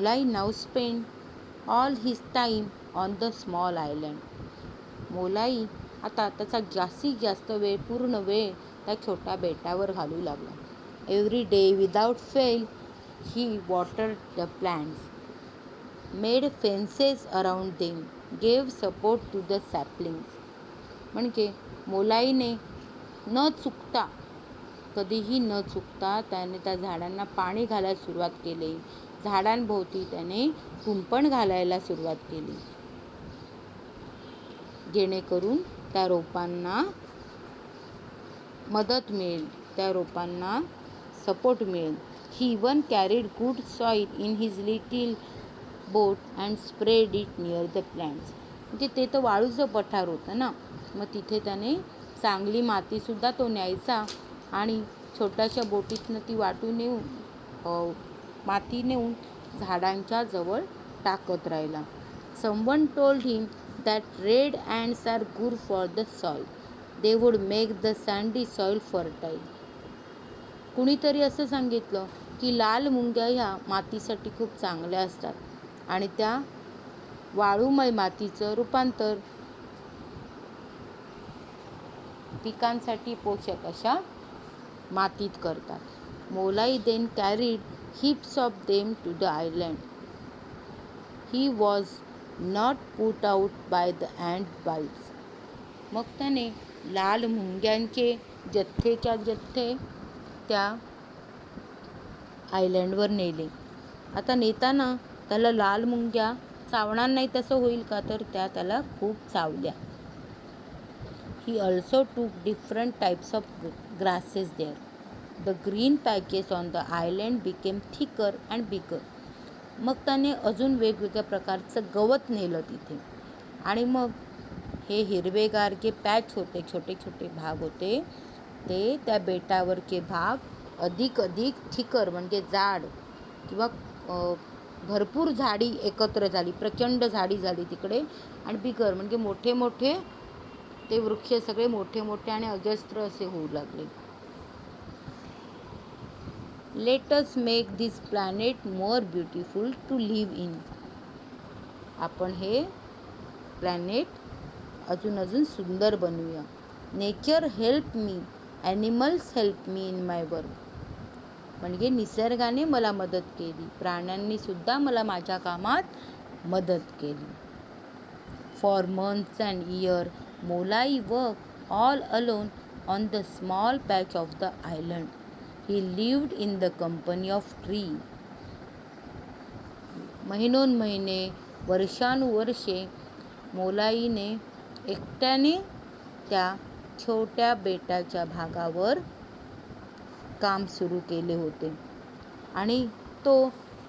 Molai now spend all his time on the small island. Molai आता त्याचा जास्तीत जास्त वेळ, पूर्ण वेळ त्या छोट्या बेटावर घालू लागला. Every day without fail he watered the plants, made fences around them, gave support to the saplings. म्हणजे मोलाईने न चुकता, कधीही न चुकता त्याने त्या झाडांना पाणी घालायला सुरुवात केली. झाडांभोवती त्याने कुंपण घालायला सुरुवात केली, जेणेकरून त्या रोपांना मदत मिळेल, त्या रोपांना सपोर्ट मिळेल. He even carried good soil in his little boat and spread it near the plants. म्हणजे ते तर वाळूचं पठार होतं ना, मग तिथे त्याने चांगली मातीसुद्धा तो न्यायचा आणि छोट्याशा बोटीतनं ती वाटून नेऊन, माती नेऊन झाडांच्या जवळ टाकत राहिला. Someone told him that red ants are good for the soil, they would make the sandy soil fertile. कुणीतरी असं सांगितलं की लाल मुंग्या ह्या मातीसाठी खूप चांगल्या असतात आणि त्या वाळूमय मातीचं रूपांतर पिकांसाठी पोषक अशा मातीत करतात. Molai then carried heaps of them to the island. He was not put out by the ant bites. मग त्याने लाल मुंग्यांचे जथ्थेच्या जथ्थे त्या आयलँडवर नेले. आता नेताना त्याला लाल मुंग्या चावणार नाही तसं होईल का, तर त्या त्याला खूप चावल्या. He also took different types of grasses there. The green patches on the island became thicker and bigger. मग त्याने अजून वेगवेगळ्या प्रकारचं गवत नेलं तिथे आणि मग हे हिरवेगार जे पॅच होते, छोटे छोटे भाग होते, ते त्या बेटावरचे भाग अधिक थिकर म्हणजे जाड किंवा भरपूर झाडी एकत्र झाली, प्रचंड झाडी झाली तिकडे. आणि बिगर म्हणजे मोठे मोठे ते वृक्ष सगळे मोठे मोठे आणि अजस्त्र असे होऊ लागले. Let us make this planet more beautiful to live in. आपण हे प्लॅनेट अजून सुंदर बनवूया. Nature help me, animals help me in my work. म्हणजे निसर्गाने मला मदत केली, प्राण्यांनी सुद्धा मला माझ्या कामात मदत केली. For months and year Molai work all alone on the small patch of the island. He lived in the company of tree. महिनोन्महिने, वर्षानुवर्षे मोलाईने एकट्याने त्या छोट्या बेटाच्या भागावर काम सुरू केले होते आणि तो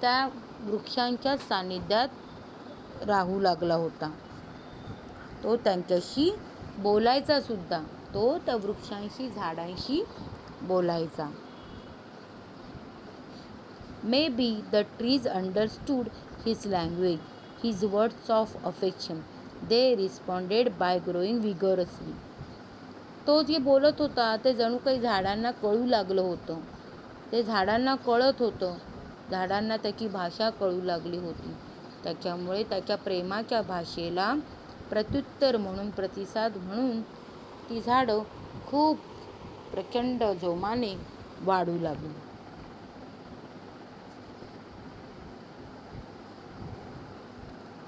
त्या वृक्षांच्या सानिध्यात राहू लागला होता. तो त्यांच्याशी बोलायचा सुद्धा, तो त्या वृक्षांशी, झाडांशी बोलायचा. Maybe the trees understood his language, his words of affection. They responded by growing vigorously. तो जे बोलत होता ते जणू काही झाडांना कळू लागलं होतं. ते झाडांना कळत होतं, झाडांना त्याची भाषा कळू लागली होती. त्याच्यामुळे त्याच्या प्रेमाच्या भाषेला प्रत्युत्तर म्हणून, प्रतिसाद म्हणून ती झाडं खूप प्रचंड जोमाने वाढू लागली.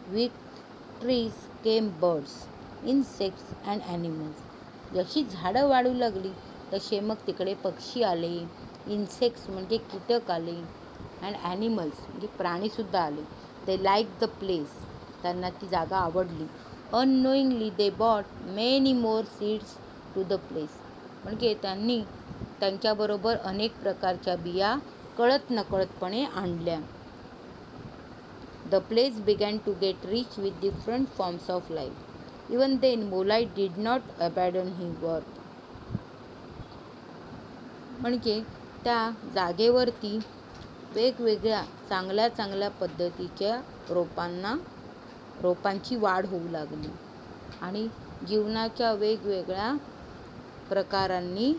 With trees came birds, insects and animals. जशी झाडं वाढू लागली तसे मग तिकडे पक्षी आले, इन्सेक्ट्स म्हणजे कीटक आले, अँड ॲनिमल्स म्हणजे प्राणीसुद्धा आले. दे लाईक द प्लेस, त्यांना ती जागा आवडली. Unknowingly they bought many more seeds to the place. म्हणजे त्यांनी त्यांच्याबरोबर अनेक प्रकारच्या बिया कळत नकळतपणे आणल्या. The place began to get rich with different forms of life. Even then Molai did not abandon his work. म्हणजे त्या जागेवरती वेगवेगळ्या चांगल्या पद्धतीच्या रोपांची वाढ होऊ लागली आणि जीवनाच्या वेगवेगळ्या प्रकारांनी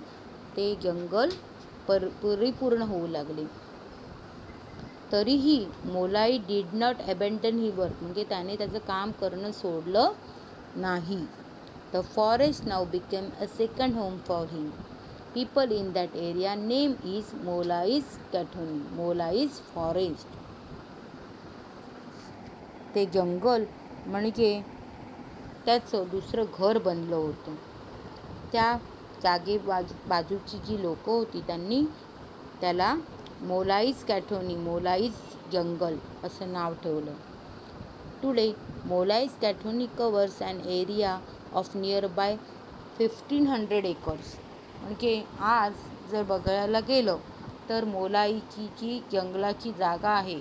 ते जंगल परिपूर्ण होऊ लागले. तरीही Molai did not abandon he work, म्हणजे त्याने त्याचं काम करणं सोडलं नाही. The forest now became a second home for him. People in that area name is Molai's Kathoni, Molai's forest. ते जंगल म्हणजे त्याचं दुसरं घर बनलं होतं. त्या बाजूची जी लोकं होती त्यांनी त्याला मोलाईज कॅठोनी, मोलाईज जंगल असं नाव ठेवलं. Today Molai's Kathoni covers an area of near by 1500 acres. म्हणजे आज जर बघायला गेलं तर मोलाईची जी जंगलाची जागा आहे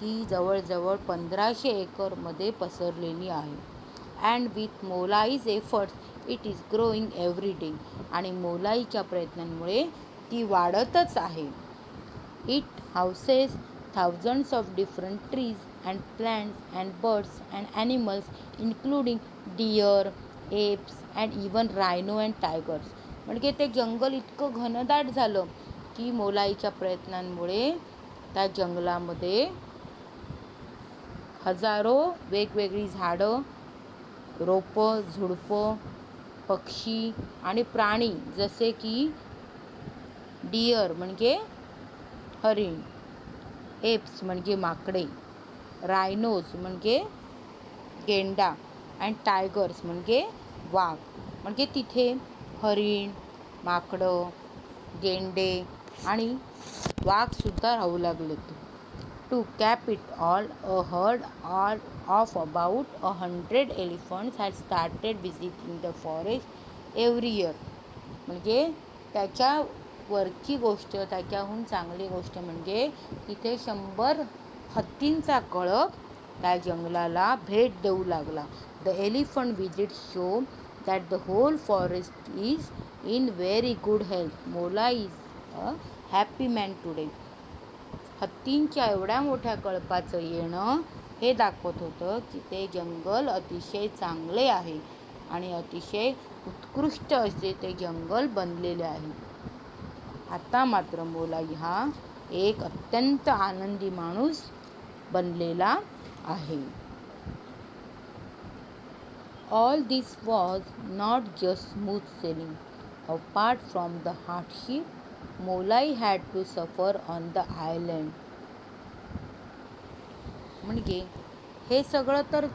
ती जवळजवळ 1500 एकरमध्ये पसरलेली आहे. And with Molai's efforts it is growing every day. आणि मोलाईच्या प्रयत्नांमुळे ती वाढतच आहे. It houses thousands of different trees and plants and birds and animals including deer, apes and even rhino and tigers. म्हणजे ते जंगल इतकं घनदाट झालं की मोलाईच्या प्रयत्नांमुळे त्या जंगलामध्ये हजारो वेगवेगळी झाडं, रोपं, झुडपं, पक्षी आणि प्राणी जसे की डिअर म्हणजे हरिण, एप्स म्हणजे माकडे, रायनोज म्हणजे गेंडा अँड टायगर्स म्हणजे वाघ. म्हणजे तिथे हरिण, माकडं, गेंडे आणि वाघसुद्धा राहू लागले. To cap it all, a herd of about 100 elephants had started visiting the forest every year. म्हणजे त्याच्या वरची गोष्ट, त्याच्याहून चांगली गोष्ट म्हणजे तिथे 100 हत्तींचा कळप त्या जंगलाला भेट देऊ लागला. The elephant visit show that the whole forest is in very good health. Mola is a happy man today. हत्तींच्या एवढ्या मोठ्या कळपाचं येणं हे दाखवत होतं की ते जंगल अतिशय चांगले आहे आणि अतिशय उत्कृष्ट असे ते जंगल बनलेले आहे. आता मात्र मोलाई हा एक अत्यंत आनंदी माणूस बनलेला आहे. All this was not just smooth sailing. Apart from the hardship Molai had to suffer on the island. म्हणजे हे सगळं तर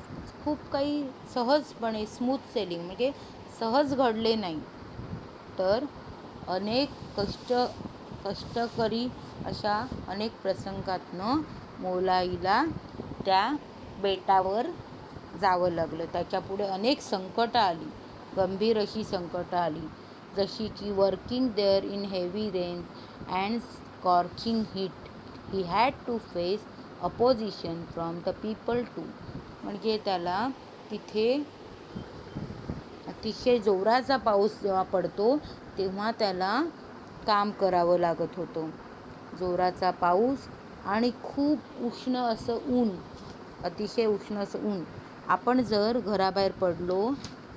खूप काही सहजपणे स्मूथ सेलिंग म्हणजे सहज घडले नाही, तर अनेक कष्टकरी अशा अनेक प्रसंगातनं मोलाईला त्या बेटावर जावं लागलं. त्याच्यापुढे अनेक संकटं आली, गंभीर अशी संकटं आली, जशी की working there in heavy rain and scorching heat. He had to face opposition from the people too. म्हणजे त्याला तिथे अतिशय जोराचा पाऊस जेव्हा पडतो तेव्हा त्याला काम करावं लागत होतं. जोराचा पाऊस आणि खूप उष्ण असं ऊन, अतिशय उष्ण असं ऊन. आपण जर घराबाहेर पडलो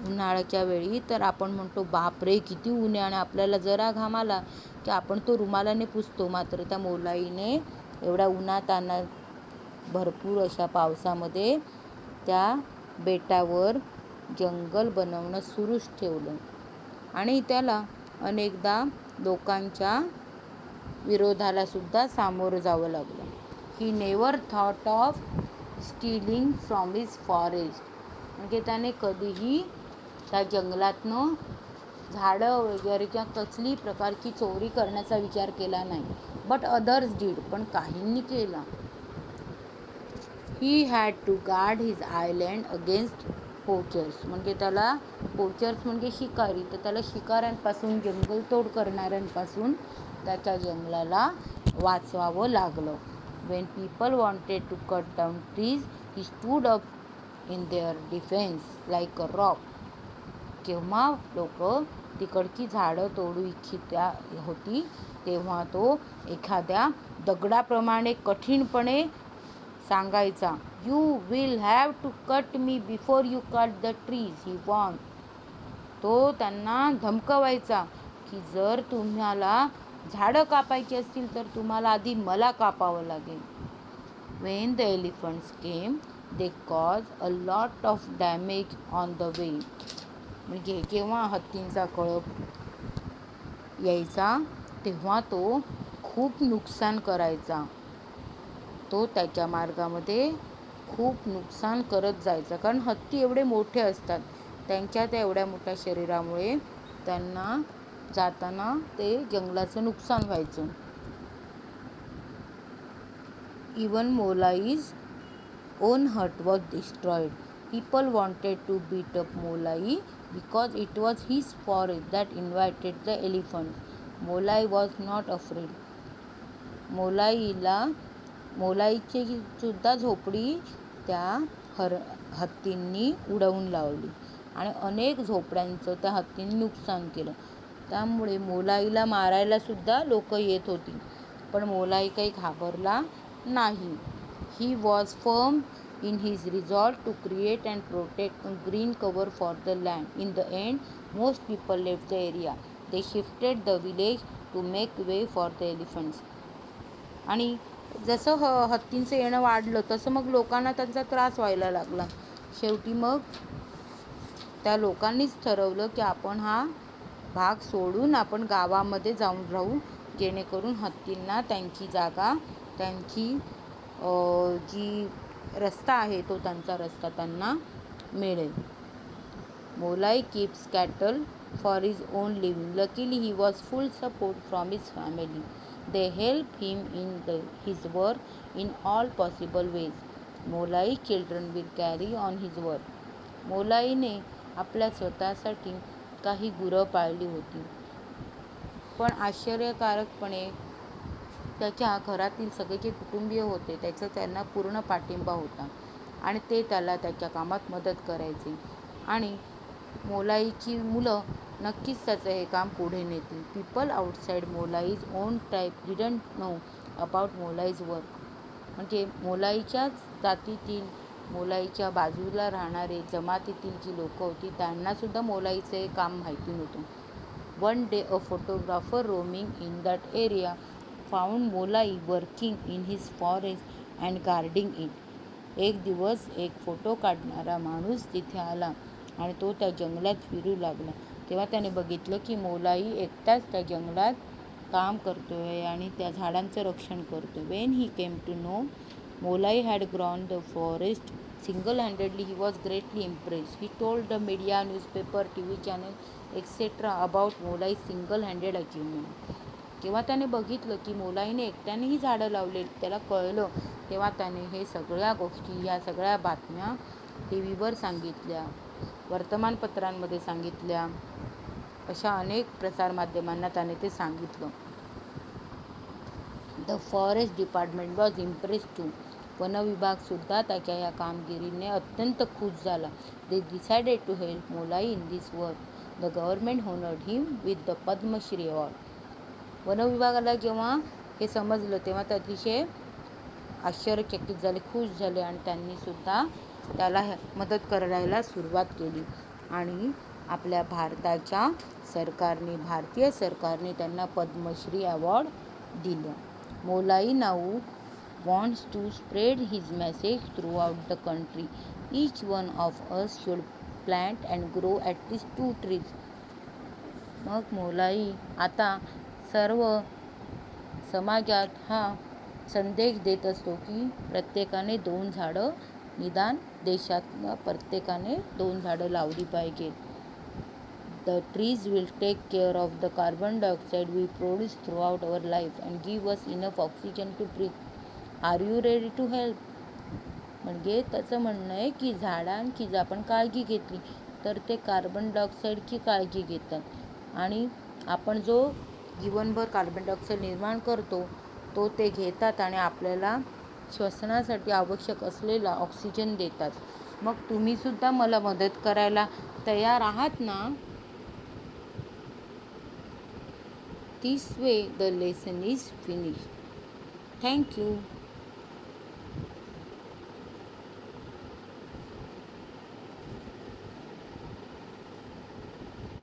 उन्हाळ्याच्या वेळी तर आपण म्हणतो बापरे किती ऊन आहे, आणि आपल्याला जरा घाम आला की आपण तो रुमालाने पुसतो. मात्र त्या मोलाईने एवढ्या उन्हातान्हात भरपूर अशा पावसामध्ये त्या बेटावर जंगल बनवणं सुरूच ठेवलं आणि त्याला अनेकदा लोकांच्या विरोधाला सुद्धा सामोरं जावं लागलं. He never thought of stealing from his forest. म्हणजे त्याने कधीही त्या जंगलातनं झाडं वगैरेच्या कसली प्रकारची चोरी करण्याचा विचार केला नाही. बट अदर्स डीड, पण काहींनी केला. He had to guard his island against poachers. म्हणजे त्याला पोचर्स म्हणजे शिकारी, तर त्याला शिकाऱ्यांपासून, जंगलतोड करणाऱ्यांपासून त्याच्या जंगलाला वाचवावं लागलं. When people wanted to cut down trees he stood up in their defence like a rock. जेव्हा लोक तिकडची झाडं तोडू इच्छिता होती तेव्हा तो एखाद्या दगडाप्रमाणे कठीणपणे सांगायचा, you will have to cut me before you cut the trees, he warned. तो त्यांना धमकवायचा की जर तुम्हाला झाडं कापायची असतील तर तुम्हाला आधी मला कापावं लागेल. When the elephants came, they caused a lot of damage on the way. म्हणजे जेव्हा हत्तींचा कळप यायचा तेव्हा तो खूप नुकसान करायचा. तो त्याच्या मार्गामध्ये खूप नुकसान करत जायचा, कारण हत्ती एवढे मोठे असतात. त्यांच्या त्या एवढ्या मोठ्या शरीरामुळे त्यांना जाताना ते जंगलाचं नुकसान व्हायचं. Even Molai's own hut was destroyed. People wanted to beat up Molai because it was his forest that invited the elephants. Molai was not afraid. मोलाईची सुद्धा झोपडी त्या हत्तींनी उडवून लावली आणि अनेक झोपड्यांचं त्या हत्तींनी नुकसान केलं. त्यामुळे मोलाईला मारायला सुद्धा लोक येत होती, पण मोलाई काही घाबरला नाही. He was firm in his resolve to create and protect a green cover for the land. In the end, most people left the area. They shifted the village to make way for the elephants. आणि जसं हत्तींचं येणं वाढलं तसं मग लोकांना त्यांचा त्रास व्हायला लागला. शेवटी मग त्या लोकांनीच ठरवलं की आपण हा भाग सोडून आपण गावामध्ये जाऊन राहू, जेणेकरून हत्तींना त्यांची जागा, त्यांची जी रस्ता आहे तो त्यांचा रस्ता त्यांना मिळेल. मोलाई keeps cattle for his own living. Luckily, he was full support from his family. They help him in his work in all possible ways. Molai's children will carry on his work. मोलाईने आपल्या स्वतःसाठी काही गुरं पाळली होती, पण आश्चर्यकारकपणे त्याच्या घरातील सगळे जे कुटुंबीय होते त्याचा त्यांना पूर्ण पाठिंबा होता आणि ते त्याला त्याच्या कामात मदत करायचे. आणि मोलाईची मुलं नक्कीच त्याचं हे काम पुढे नेतील. People outside Molai's own tribe didn't know about Molai's work. म्हणजे मोलाईच्याच जातीतील, मोलाईच्या बाजूला राहणारे जमातीतील जी लोकं होती त्यांनासुद्धा मोलाईचं हे काम माहिती नव्हतं. One day a photographer roaming in that area found Molai working in his forest and guarding it. एक दिवस एक फोटो काढणारा माणूस तिथे आला आणि तो त्या जंगलात फिरू लागला. तेव्हा त्याने बघितलं की मोलाई एकटाच त्या जंगलात काम करतोय आणि त्या झाडांचं रक्षण करतोय. When he came to know Molai had grown the forest single-handedly, he was greatly impressed. He told the media, newspaper, TV channel, etc. about मोलाई's single-handed achievement. जेव्हा त्याने बघितलं की मोलाईने एकट्याने ही झाडं लावले, त्याला कळलं, तेव्हा त्याने हे सगळ्या गोष्टी, या सगळ्या बातम्या टीव्हीवर सांगितल्या, वर्तमानपत्रांमध्ये सांगितल्या, अशा अनेक प्रसारमाध्यमांना त्याने ते सांगितलं. The forest department was impressed too. वनविभागसुद्धा त्याच्या या कामगिरीने अत्यंत खुश झाला. They decided to help Molai in this work. The government honoured him with the Padma Shri award. वनविभागाला जेव्हा हे समजलं तेव्हा ते अतिशय आश्चर्यचकित झाले, खुश झाले आणि त्यांनी सुद्धा त्याला मदत करायला सुरुवात केली. आणि आपल्या भारताच्या सरकारने, भारतीय सरकारने त्यांना पद्मश्री अवॉर्ड दिलं. मोलाई now wants to spread his message throughout the country. Each one of us should plant and grow at least 2 trees. मग मोलाई आता सर्व समाजात हा संदेश देत असतो की प्रत्येकाने 2 झाडं, निदान देशातल्या प्रत्येकाने 2 झाडं लावली पाहिजेत. The trees will take care of the carbon dioxide we produce throughout our life and give us enough oxygen to breathe. Are you ready to help? म्हणजे त्याचं म्हणणं आहे की झाडांची जर आपण काळजी घेतली तर ते कार्बन डायऑक्साईडची काळजी घेतात आणि आपण जो जीवनभर कार्बन डायऑक्साईड निर्माण करतो तो ते घेतात आणि आपल्याला श्वसनासाठी आवश्यक असलेला ऑक्सिजन देतात. मग तुम्हीसुद्धा मला मदत करायला तयार आहात ना? This way the lesson is finished. Thank you.